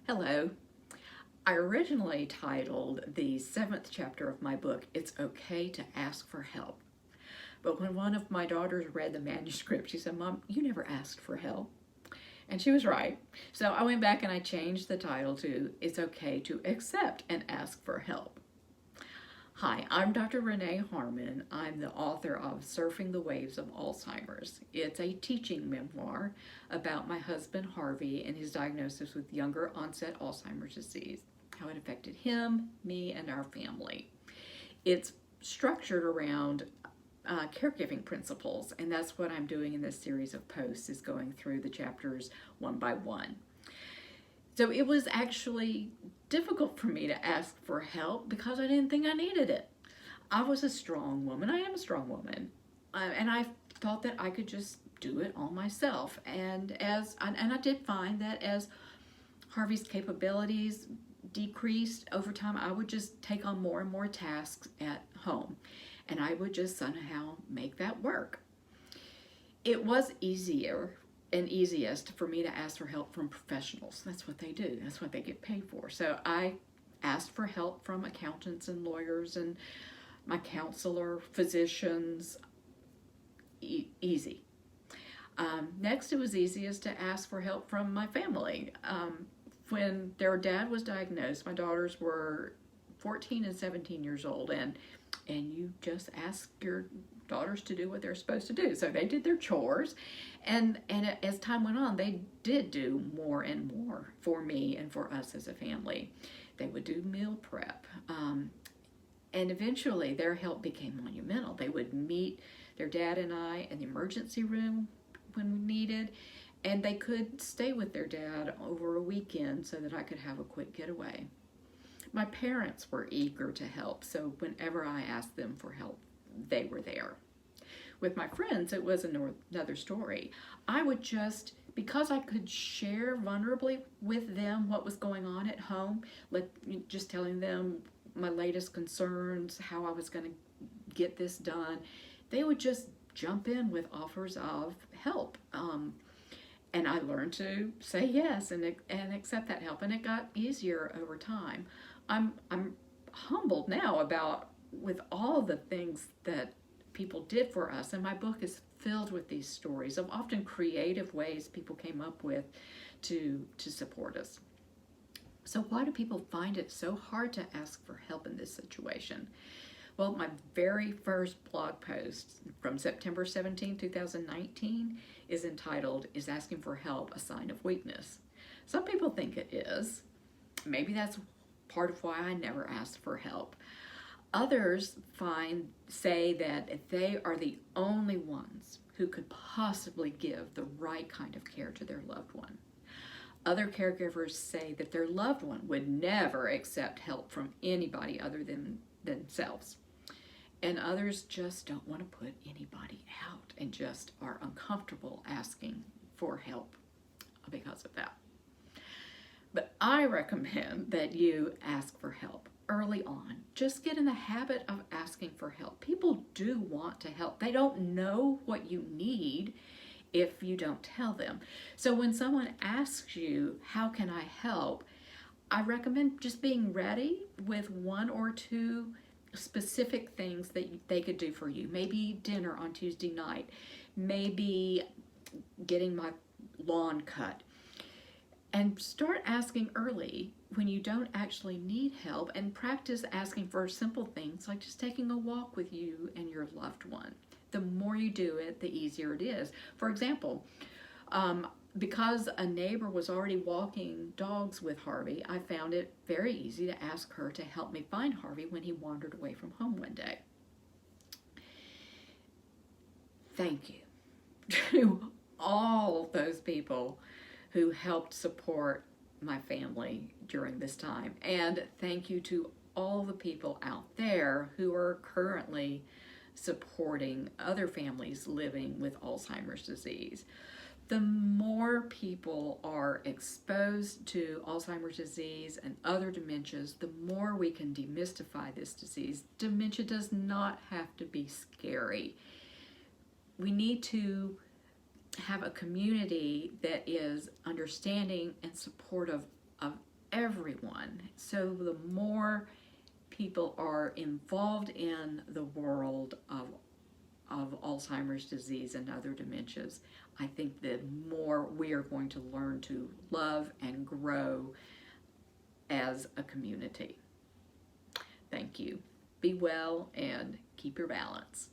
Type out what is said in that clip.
Hello. I originally titled the seventh chapter of my book, It's Okay to Ask for Help. But when one of my daughters read the manuscript, she said, Mom, you never asked for help. And she was right. So I went back and I changed the title to It's Okay to Accept and Ask for Help. Hi, I'm Dr. Renee Harmon. I'm the author of Surfing the Waves of Alzheimer's. It's a teaching memoir about my husband Harvey and his diagnosis with younger onset Alzheimer's disease, how it affected him, me, and our family. It's structured around caregiving principles, and that's what I'm doing in this series of posts, is going through the chapters one by one. So it was actually difficult for me to ask for help because I didn't think I needed it. I was a strong woman. I am a strong woman. And I thought that I could just do it all myself. And I did find that as Harvey's capabilities decreased over time, I would just take on more and more tasks at home. And I would just somehow make that work. It was easier and easiest for me to ask for help from professionals. That's what they do. That's what they get paid for. So I asked for help from accountants and lawyers and my counselor, physicians. Easy. Next, it was easiest to ask for help from my family. When their dad was diagnosed, my daughters were 14 and 17 years old, and you just ask your daughters to do what they're supposed to do. So they did their chores, and as time went on, they did do more and more for me and for us as a family. They would do meal prep, and eventually their help became monumental. They would meet their dad and I in the emergency room when needed, and they could stay with their dad over a weekend so that I could have a quick getaway. My parents were eager to help, so whenever I asked them for help, they were there. With my friends, it was another story. I would because I could share vulnerably with them what was going on at home, just telling them my latest concerns, how I was going to get this done, they would just jump in with offers of help. And I learned to say yes and accept that help, and it got easier over time. I'm humbled now with all the things that people did for us, and my book is filled with these stories of often creative ways people came up with to support us. So why do people find it so hard to ask for help in this situation? Well, my very first blog post from September 17, 2019 is entitled, Is Asking for Help a Sign of Weakness? Some people think it is. Maybe that's part of why I never asked for help. Others say that they are the only ones who could possibly give the right kind of care to their loved one. Other caregivers say that their loved one would never accept help from anybody other than themselves. And others just don't want to put anybody out and just are uncomfortable asking for help because of that. But I recommend that you ask for help early on. Just get in the habit of asking for help. People do want to help. They don't know what you need if you don't tell them. So when someone asks you, how can I help? I recommend just being ready with one or two specific things that they could do for you. Maybe dinner on Tuesday night, maybe getting my lawn cut. And start asking early when you don't actually need help, and practice asking for simple things like just taking a walk with you and your loved one. The more you do it, the easier it is. For example, because a neighbor was already walking dogs with Harvey, I found it very easy to ask her to help me find Harvey when he wandered away from home one day. Thank you to all those people who helped support my family during this time. And thank you to all the people out there who are currently supporting other families living with Alzheimer's disease. The more people are exposed to Alzheimer's disease and other dementias, the more we can demystify this disease. Dementia does not have to be scary. We need to have a community that is understanding and supportive of everyone. So the more people are involved in the world of Alzheimer's disease and other dementias, I think the more we are going to learn to love and grow as a community. Thank you. Be well and keep your balance.